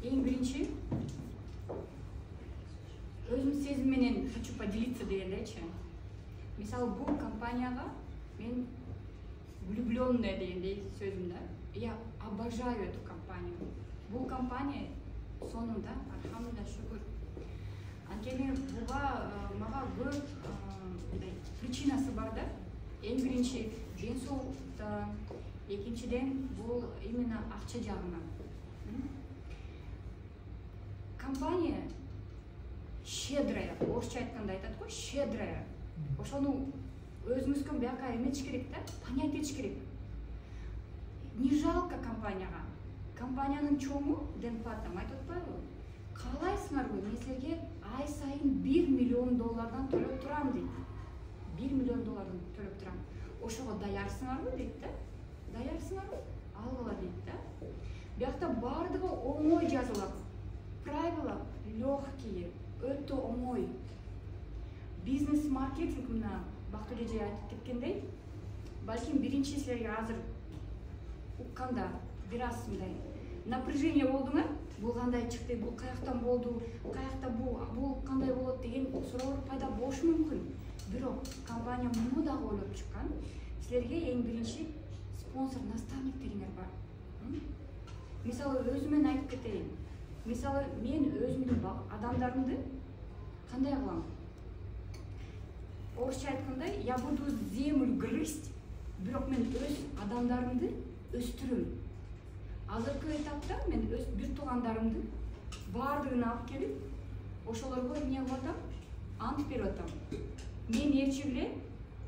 Эң биринчи өзүм сезим менен хочу поделиться дегендейчи. Мисалы бул компанияга мен влюбленная дегендей сөзүм да. Я обожаю эту компанию. Бул компания сонунда алхамдулилlah шүгүр. Анткени буга мага көп причинасы бар да. Эң биринчи ден соолукта, экинчиден бул именно акча жагынан. Компания щедрая, орысча айтканда айтат го, щедрая. Ошону өзүңүзгө бияка эметиш керек да, понять этиш керек. Не жалко компанияга. Компаниянын чоңу денплатам айтып атпайбы? Каалайсыңарбы, мен силерге ай сайын $1 миллион төлөп турам дейт. $1 миллион төлөп турам. Ошого даярсыңарбы дейт да? Даярсыңарбы? Алгыла дейт да. Биякта бардыгы оңой жазылат. Правила легкие, өтө оңой. Бизнес-маркетинг мына Бактыр эже айтып кеткендей, балким биринчи силерге азыр укканда бир аз мындай напряжение болдуңар. Бул кандай чыкты, бул каяктан болду, каякта бул кандай болот деген суроолор пайда болушу мүмкүн. Бирок компания муну дагы ойлоп чыккан. Силерге эң биринчи спонсор, наставниктериңер бар. Мисалы өзүмөн айтып кетейин. Мисалы мен өзүмдүн адамдарымды кандай кылам? Орысча айткандай, я буду землю грызть, бирок мен өз адамдарымды өстүрөм. Азыркы этапта мен өз бир туугандарымды баардыгын алып келип, ошолорго эмне кылып атам? Ант берип атам. Мен ээрчи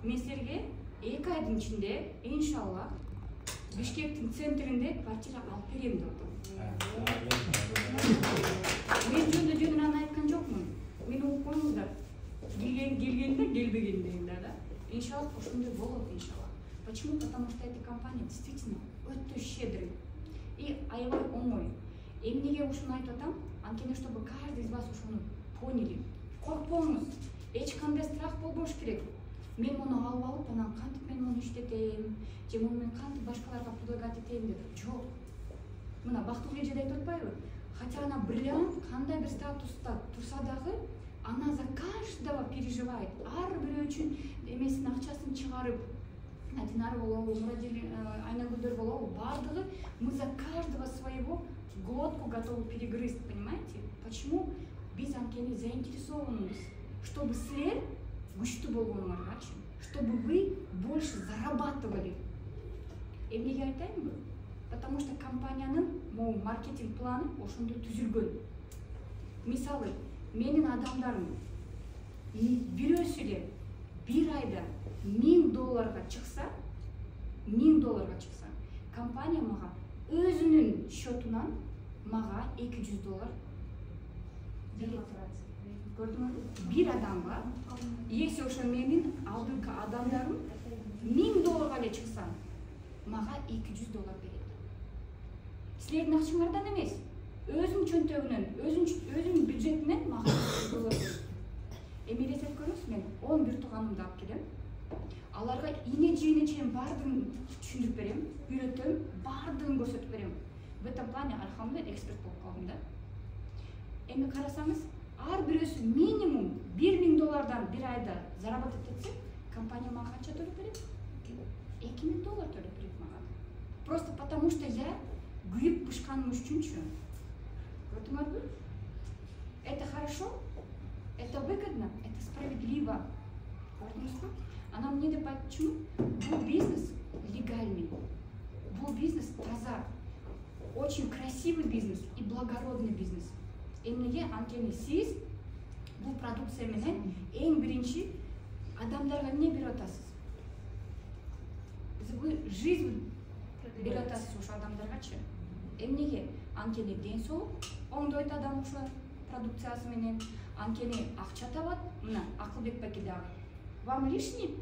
мен силерге 2 айдын ичинде, иншалла, Бишкектин центринде квартира алып берем деп атам. Мен жөндөн айткан жокмун. Мени угуп коюңуздар. Келгенде, келбегенде да. Иншалла, ошондой болот иншалла. Почему? Потому что эта компания действительно өтө щедрый и аябай оңой. Эмнеге ушуну айтып атам? Анткени чтобы каждый из вас ушуну поняли. Коркпоңуз. Эч кандай страх болбош керек. Мен муну алып, анан кантип мен муну иштетем, же муну мен кантип башкаларга предлагать этем деп. Жок. Мына Бактыр эже айтып атпайбы? Хотя она бриллиант, кандай бир статуста турса дагы, она за каждого переживает. Ар бирөө үчүн эмесин акчасын чыгарып, Динар болобу, Айнагүлдөр болобу, бардыгы мы за каждого своего глотку готовы перегрызть, понимаете? Почему? Биз анткени заинтересованбыз, чтобы силер күчтүү болгонуңарчы, чтобы вы больше зарабатывали. Эмнеге айтайынбы? Потому что компаниянын маркетинг планы ошондой түзүлгөн. Мисалы, менин адамдарым бирөөсү эле бир айда $1000 чыкса, компания мага өзүнүн счетунан мага $200 берет. Көрдүңөрбү? Бир адамга, если ошо менин алдыңкы адамдарым $1000 эле чыкса, мага $200 берет. Силердин акчаңардан эмес, өзүм чөнтөгүнөн, өзүм бюджетинен мага $200 берет. Эми элестетип көрүңүз, мен 11 тууганымды алып келем. Аларга ийне жийине чейин баардыгын түшүндүрүп берем, үйрөтөм, баардыгын көрсөтүп берем. В этом плане алхамдулилlah эксперт болуп калдым да. Эми карасаңыз, ар бирөөсү минимум $1000 бир айда заработать этсе, компания мага канча төлөп берет? $2000 төлөп берет мага. Просто потому что я күйүп бышканым үчүнчү. Көрдүңөрбү? Это хорошо? Это выгодно? Это справедливо? Көрдүңүзбү? Анан эмне деп айтчумун? Бул бизнес легальный. Бул бизнес таза. Очень красивый бизнес и благородный бизнес. Эмнеге? Анткени сиз бул продукция менен эң биринчи адамдарга эмне берип атасыз? Вы жизнь берип атасыз ошо адамдаргачы. Эмнеге? Анткени ден соолук оңдойт адам ошо продукциясы менен, анткени акча табат. Мына Акылбек баке дагы. Вам лишний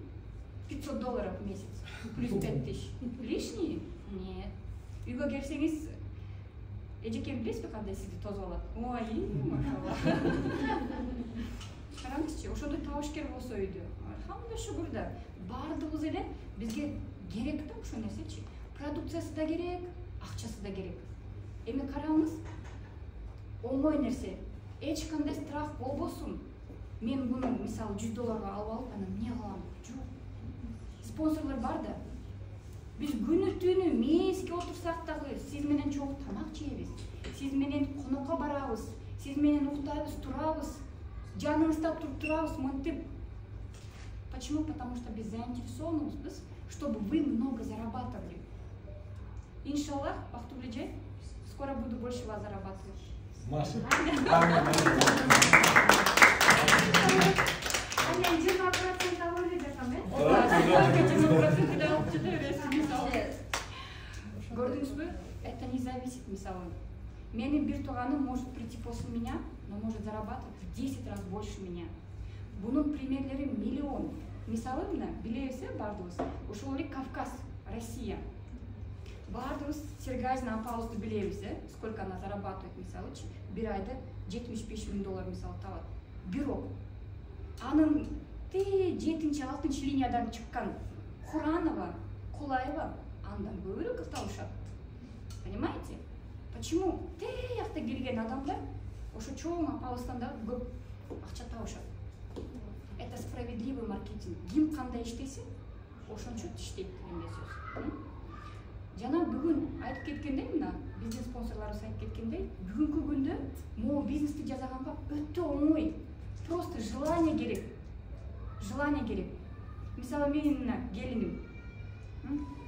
$500 в месяц плюс 5000? Лишний? Нет. Үйгө келсеңиз, эжекем билесизби кандай сизди тосуп алат? Ой, машалла. Караңызчы, ошондой табышкер болсо үйдө. Алхамдулилlah шүгүр да. Бардыгыбыз эле бизге керек да ошол нерсечи. Продукциясы да керек, акчасы да керек. Эми караңыз, оңой нерсе. Эч кандай страх болбосун. Мен буну мисалы $100 алып алып, анан эмне кылам? Жок. Спонсорлор бар да. Биз күнү түнү мейиске отурсак дагы сиз менен чогуу тамак жейбиз. Сиз менен конокко барабыз. Сиз менен уктайбыз, турабыз. Жаныңызда турабыз, мынтип. Почему? Потому что biz заинтересованы, чтобы вы много зарабатывали. Иншаллах, Бактыгүл, скоро буду больше вас зарабатывать. Маша. Мен 20% алып жатам, Көрдүңүзбү? Это не зависит, мисалы. Менин бир тууганым может прийти после меня, но может зарабатывать в 10 раз больше меня. Бунун примерлери миллион. Мисалы мына билебиз, бардыбыз. Ошол эле Кавказ, Россия. Бардыбыз Сергазина апабызды билебиз, сколько она зарабатывает, мисалычы, бир айда $75 000 мисалы табат. Бирок анын 7-6 линиядан чыккан Куранова, Кулаева андан көбүрөөк табышат. Понимаете? Почему? Тиякта келген адамдар ошо чоң апабыздан да көп акча табышат. Это справедливый маркетинг. Ким кандай иштесе, ошончо иштейт деген сөз. Жана бүгүн айтып кеткендей, мына бизнес спонсорлорубуз айтып кеткендей, бүгүнкү күндө могу бизнести жасаганга өтө оңой. Просто желание керек. Желание керек. Мисалы менин мына келиним.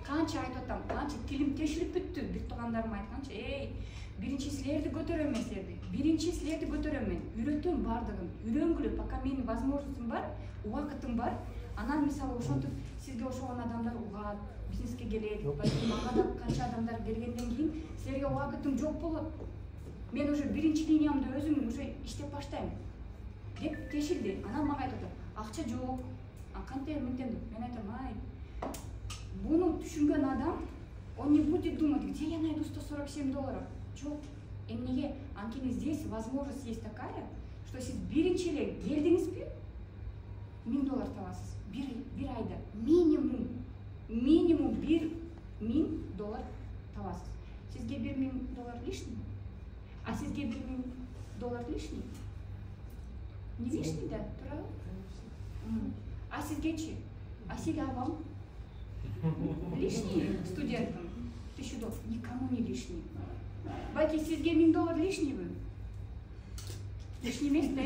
Канча айтып атам, канча тилим тешилип бүттү, бир туугандарым айтканча, биринчи силерди көтөрөм мен силерди. Биринчи силерди көтөрөм мен. Үйрөтөм бардыгын. Үйрөнгүлө, пока менин возможностьум бар, убакытым бар. Анан мисалы ошентип сизге ошогон адамдар угат, бизнеске келет. Мага да канча адамдар келгенден кийин силерге убакытым жок болот. Мен уже биринчи линиямды өзүм уже иштеп баштайм деп тешилди. Анан мага айтып атат, акча жок. Кантип мынтем деп. Мен айтам, буну түшүнгөн адам, он не будет думать, где я найду $147. Жок. Эмнеге? Анткени здесь возможность есть такая, что сиз биринчи эле келдиңизби, $1000 табасыз. Бир айда минимум $1000 табасыз. Сизге $1000 лишний? А сизге $1000 лишний? Не лишний, да? Тура? А сизгечи? А сиге вам? Лишний студентам $1000. Никому не лишний. Балки сизге $1000 лишний вы? Лишний эмес да?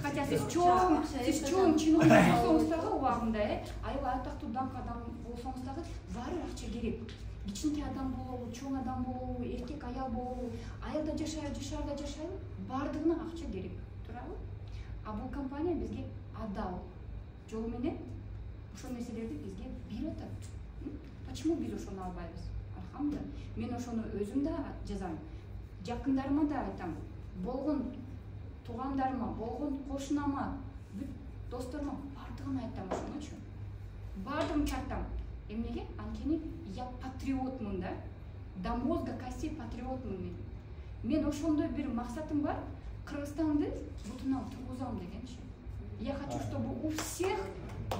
Хотя сиз чоң чиновник болсоңуз дагы убагында, аябай атактуу даңк адам болсоңуз дагы баары акча керек. Кичинекей адам болобу, чоң адам болобу, эркек аял болобу, аялда жашайбы, жашарда жашайбы, баардыгына акча керек. Туурабы? А бул компания бизге адал жол менен ошол нерселерди бизге берип атат. Почему биз ошону албайбыз? Алхамдулилlah. Мен ошону өзүм да жазам. Жакындарыма да айтам. Болгон туугандарыма, болгон кошунама, бүт досторума бардыгын айтам ошонучу. Бардыгын чартам. Эмнеге? Анткени я патриотмун да. До мозга костей патриотмун мен. Мен ошондой бир максатым бар. Кыргызстанды бутунан тургузам дегенчи. Я хочу, чтобы у всех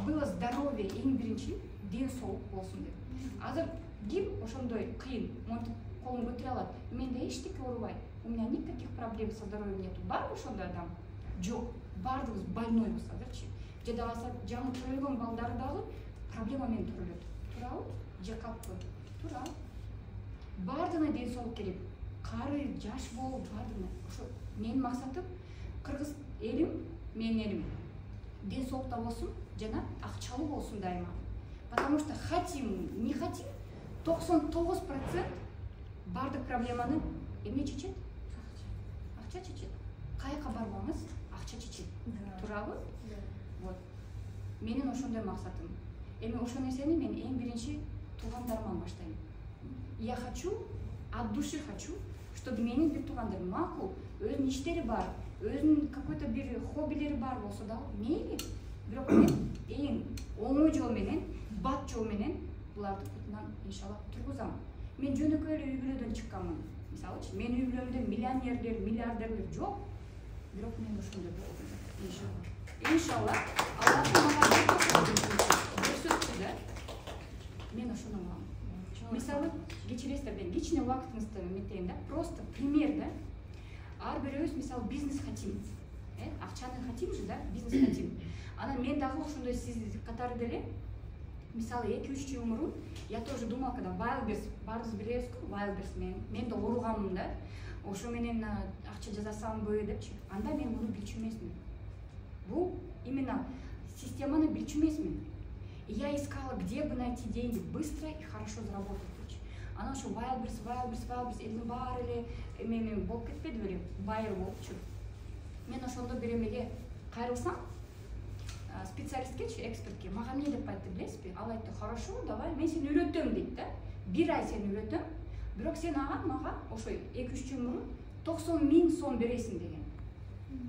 было здоровье, эң биринчи ден соолук болсун деп. Азыр ким ошондой кыйын, монтип колун көтөрө алат? Менде эчтеке оорубайт. У меня никаких проблем со здоровьем нету. Барбы ошондой адам? Жок. Бардыгыбыз больнойбуз азырчы. Же да болсо жаңы төрөлгөн балдары дагы проблема менен төрөлөт. Туурабы? Же калппы? Туура. Бардыгына ден соолук керек. Кары, жаш болуп, бардыгына. Ошо менин максатым кыргыз элим, менин элим ден соолукта болсун, жана акчалуу болсун дайыма. Потому что хотим, не хотим, 99% бардык проблеманы эмне чечет? Акча чечет. Кайка барбаңыз, акча чечет. Туурабы? Вот. Менин ошондой максатым. Эми ошол нерсени мен эң биринчи туугандарыман баштайм. Я хочу, от души хочу, чтобы менин бир туугандарым макул, өзүнүн иштери бар, өзүнүн какой-то бир хоббилери бар болсо да, мейли. Бирок мен эң оңой жол менен, бат жол менен буларды бутунан иншаллах тургузам. Мен жөнөкөй эле үй бүлөдөн чыкканмын. Мисалычы, мен үй бүлөмдө миллионерлер, миллиардерлер жок. Бирок мен ошондой болдум. Иншаллах. Иншаллах, Аллахтын мага көрсөттү да. Мен ошону алам. Мисалы, кечиресиздер, мен кичине убактыңызды эметейин да, просто пример да. ар бирөөбүз мисалы бизнес хотим, акчаны хотим же, да, бизнес хотим. Анан мен дагы ошондой сиз катары деле, мисалы 2-3 жыл мурун я тоже думала, когда Wildberries баарыбыз билебиз го, Wildberries мен да ооруганмын да. Ошо менен акча жасасамбы депчи. Анда мен муну билчү эмесмин. Бул именно системаны билчү эмесмин. Я искала, где бы найти деньги быстро и хорошо заработать. Анан ошо Wildberries элдин баары эле эме болуп кетпеди беле, байыр болупчу. Мен ошондо бир эмеге кайрылсам, специалисткечи, экспертке, мага эмне деп айтты билесизби? Ал айтты: "Хорошо, давай, мен сени үйрөтөм" дейт да. 1 ай сени үйрөтөм. Бирок сен мага ошо 2-3 жыл мурун 90 000 сом бересиң деген.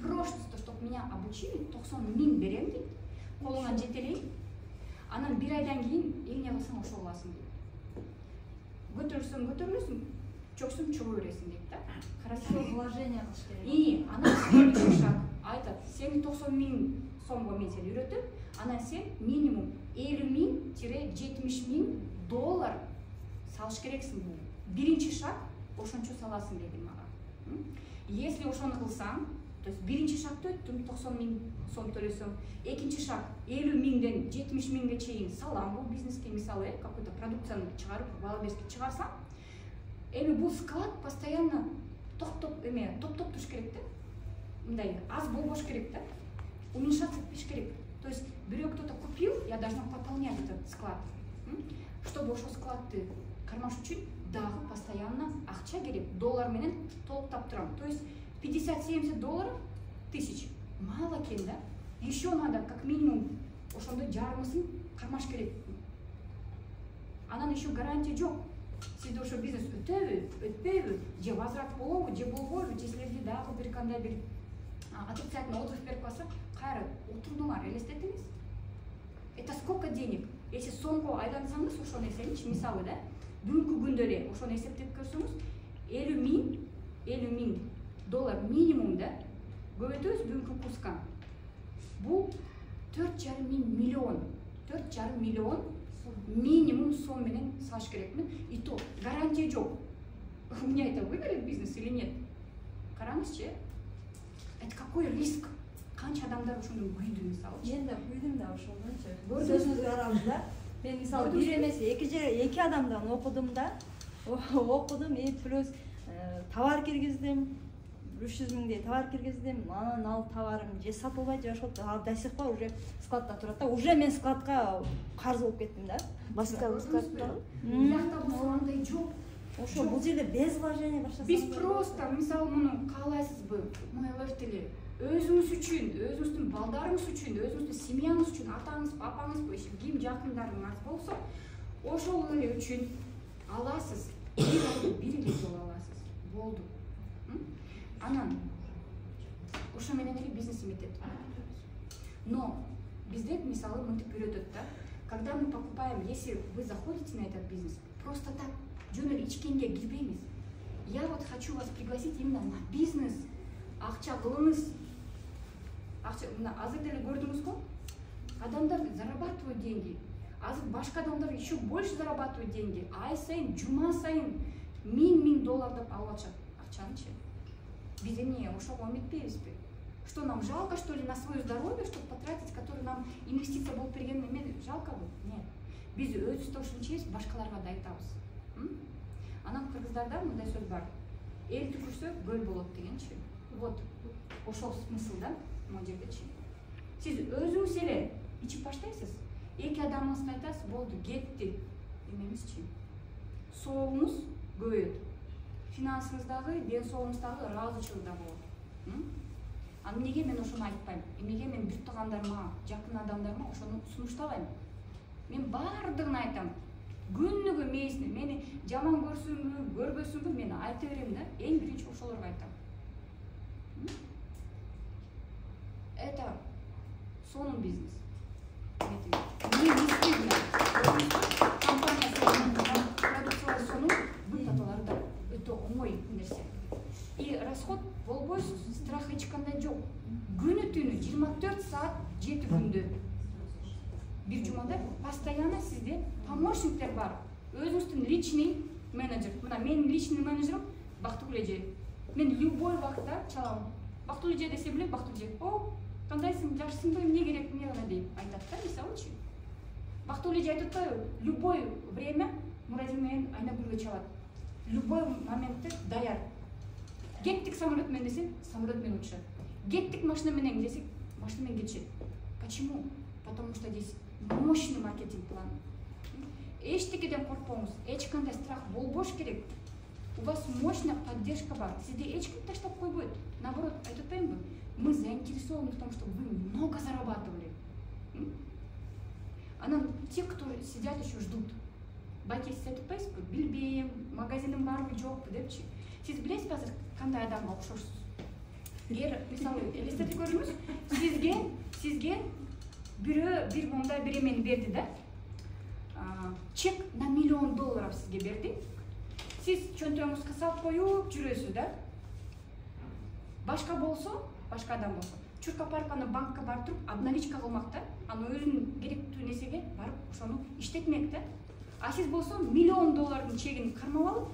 Просто, чтобы меня обучили, 90 000 берем дейт. Колуңан жетелейин. Анан 1 айдан кийин эмне кылсаң ошо кыласың дейт. Көтөрүлөсүң, чөксүң, чыга бересиң дейт да. Красивое вложение кылыш керек. И анан следующий шаг айтат: "Сени 90 000 сомго мен сени үйрөтөм, анан сен минимум 50 000-70 000 доллар салыш керексиң бул. Биринчи шаг ошончо саласың" деди мага. Если ошону кылсаң, то есть биринчи шагты өттүм, 90 000 сом төлөсөм, экинчи шаг 50 000-ден 70 000ге чейин салам бул бизнеске, мисалы какой-то продукцияны чыгарып, Wildberriesке чыгарсам, эми бул склад постоянно топ туруш керек да. Мындай аз болбош керек да. Уменьшаться этпеш керек. То есть бирөө кто-то купил, я должна пополнять этот склад. Чтобы ошол складты кармаш үчүн дагы постоянно акча керек, доллар менен толуктап турам. То есть 50-70 долларов тысяч. Мало экен да. Еще надо как минимум ошондой жарымысын кармаш керек. Анан еще гарантия жок. Сизде ошо бизнес өтөбү, өтпөйбү, же возврат болобу, же болбойбу, же силерге дагы бир кандай бир отрицательный отзыв берип калса, кайра отурдуңар, элестетиңиз. Это сколько денег? Если сомго айлансаңыз ошону эсептечи, мисалы да, бүгүнкү күндө эле ошону эсептеп көрсөңүз, 50 000 доллар минимум да, көбөйтөбүз бүгүнкү курска. Бул 4,5 миллион. 4,5 миллион минимум сом менен салыш керекмин. И то гарантия жок. У меня это выгорит бизнес или нет? Караңызчы. Это какой риск? Канча адамдар ошондон күйдү, мисалы. Мен да күйдүм да ошондончу. Көрдүңүзбү? Арабызда. Мен мисалы бир эмес эки адамдан окудум да. Окудум и плюс товар киргиздим. 300 000 товар киргиздим. Анан ал товарым же сатылбай, же ошол до сих пор уже складта турат да. Уже мен складка карыз болуп кеттим да. Башка складта. Биякта болсо андай жок. Ошо бул жерде без вложения баштасам. Биз просто мисалы муну каалайсызбы? Мойлофт эле өзүңүз үчүн, өзүңүздүн балдарыңыз үчүн, өзүңүздүн семьяңыз үчүн, атаңыз, папаңыз, ким жакындарыңыз болсо, ошол эле үчүн аласыз. Бир эле жолу аласыз. Болду. Анан ошо менен эле бизнес эметет. Но бизде мисалы мынтип үйрөтөт да. Когда мы покупаем, если вы заходите на этот бизнес, просто так жөн эле ичкенге кирбеймиз. Я вот хочу вас пригласить именно на бизнес. Акча кылыңыз. Акча, мына азыр деле көрдүңүз го? Адамдар зарабатывают деньги. Азыр башка адамдар еще больше зарабатывают деньги. Ай сайын, жума сайын 1000 доллар деп алып атышат акчанычы. Биз эмне ошого үмүттөбүзбү? Что нам жалко, что ли, на свое здоровье, чтобы потратить, который нам инвестиция болуп берген эме жалкобу? Нет. Биз өзүбүз ошентчебиз, башкаларга да айтабыз. Анан кыргыздарда мындай сөз бар. Эл түкүрсө көл болот дегенчи. Вот ошол смысл да, могу жердечи. Сиз өзүңүз эле ичип баштайсыз. Эки адамыңызга айтасыз, болду, кетти демеңизчи. Соолугуңуз көбөйөт. Финансыңыздагы, ден соолугуңуздагы ыраазычылык да болот. Аны эмнеге мен ошону айтпайм? Эмнеге мен бүт туугандарыма, жакын адамдарыма ошону сунуштабайм? Мен баардыгын айтам. Күнүгө мени жаман көрсүңбү, көрбөсүңбү, мен айта берем да. Эң биринчи ошолорго айтам. Это сонун бизнес. Мне не стыдно. Компания продукциялар сонун, бут таталары да өтө оңой нерсе. И расход болбойсуз, страх эч кандай жок. Күнү түнү 24 саат 7 күндө. Бир жумада постоянно сизде помощниктер бар. Өзүңүздүн личный менеджер. Мына менин личный менеджерим Бактыгүл эже. Мен любой вакытта чалам. Бактылуу эже десе билем, бактылуу эже. О, кандайсың, жакшысыңбы, эмне керек, эмне гана дейм айтат да, мисалычы. Бактылуу эже айтып атпайбы? Любой время Мурадил менен Айнагүлгө чалат. Любой моментте даяр. Кеттик самолет менен десек, самолет менен учат. Кеттик машина менен десек, машина менен кетишет. Почему? Потому что здесь мощный маркетинг план. Эчтекеден коркпоңуз, эч кандай страх болбош керек. У вас мощная поддержка бар. Сизде эч ким таштап койбойт. Наоборот, айтып атпаймынбы? Мы заинтересованы в том, чтобы вы много зарабатывали. Анан те, кто сидят еще ждут. Байке сиз айтып атпайсызбы? Билбейм, магазиним барбы, жокпу депчи. Сиз билесизби азыр кандай адамга окшошсуз? Эгер мисалы элестетип көрүңүз, сизге бирөө бир мондай бир эмени берди да. Чек на $1 миллион сизге берди. Сиз чөнтөгүңүзгө салып коюп жүрөсүз да. Башка болсо, башка адам болсо, чурка парканы банкка барып туруп, обналичка кылмак да. Аны өзүнүн керектүү несеге барып, ошону иштетмек да. А сиз болсо $1 миллион чегин кармап алып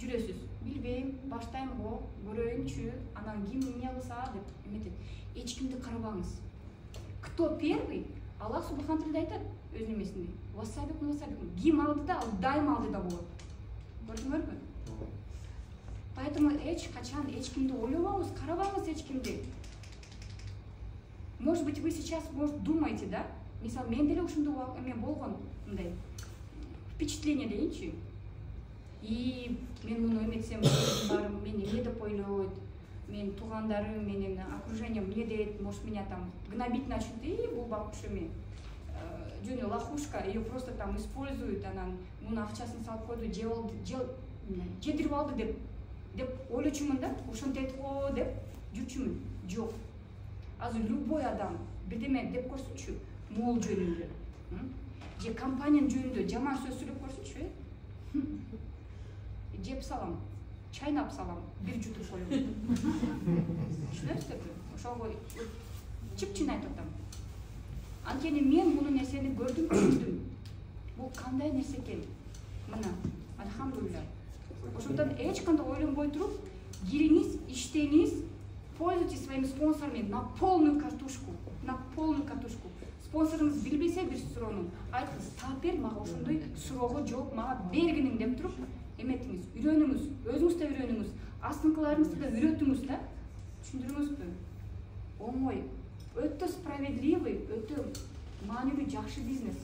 жүрөсүз. Билбейм, баштайм го, көрөйүнчү, анан ким эмне кылса деп эметет. Эч кимди карабаңыз. Кто первый? Аллах субхан тилде айтат өз немесинде. Васабикун. Ким алды да, ал дайым алды да болот. Көрдүңөрбү? Поэтому эч качан эч кимди ойлобоңуз, карабаңыз эч кимди. Может быть, вы сейчас думаете, да? Мисалы, мен деле ушундай эме болгон, мындай впечатление дейинчи. И мен муну эметсем, барым, мени эмне деп ойлойт, мен туугандарым менен окружением эмне дейт, может меня там гнобить начнут, и бул бакуш эме жөн лохушка, ее просто там используют, анан муну акчасын салып койду, жедирип алды деп ойлочумун да, ошентет го деп жүрчүмүн. Жок. Азыр любой адам бирдеме деп көрсүнчү, мол жөнүндө, же компаниянын жөнүндө жаман сөз сүйлөп көрсүнчү, жеп салам, чайнап салам, бир жутуп коем. Түшүнөсүзбү? Ошого чып-чын айтып атам. Анткени мен бул нерсени көрдүм, түшүндүм. Бул кандай нерсе экен? Мына, альхамдулилля. Ошондон эч кандай ойлонбой туруп, кириңиз, иштеңиз, пользуйтесь своими спонсорами на полную катушку. Спонсорыңыз билбесе бир суроону, айтыңыз, таап бер мага ошондой суроого жооп мага бергиниң деп туруп, эметиңиз, үйрөнүңүз, өзүңүз да үйрөнүңүз, астыңкыларыңызды да үйрөтүңүз да. Түшүндүрүңүзбү? Оңой, өтө справедливый, өтө маанилүү, жакшы бизнес.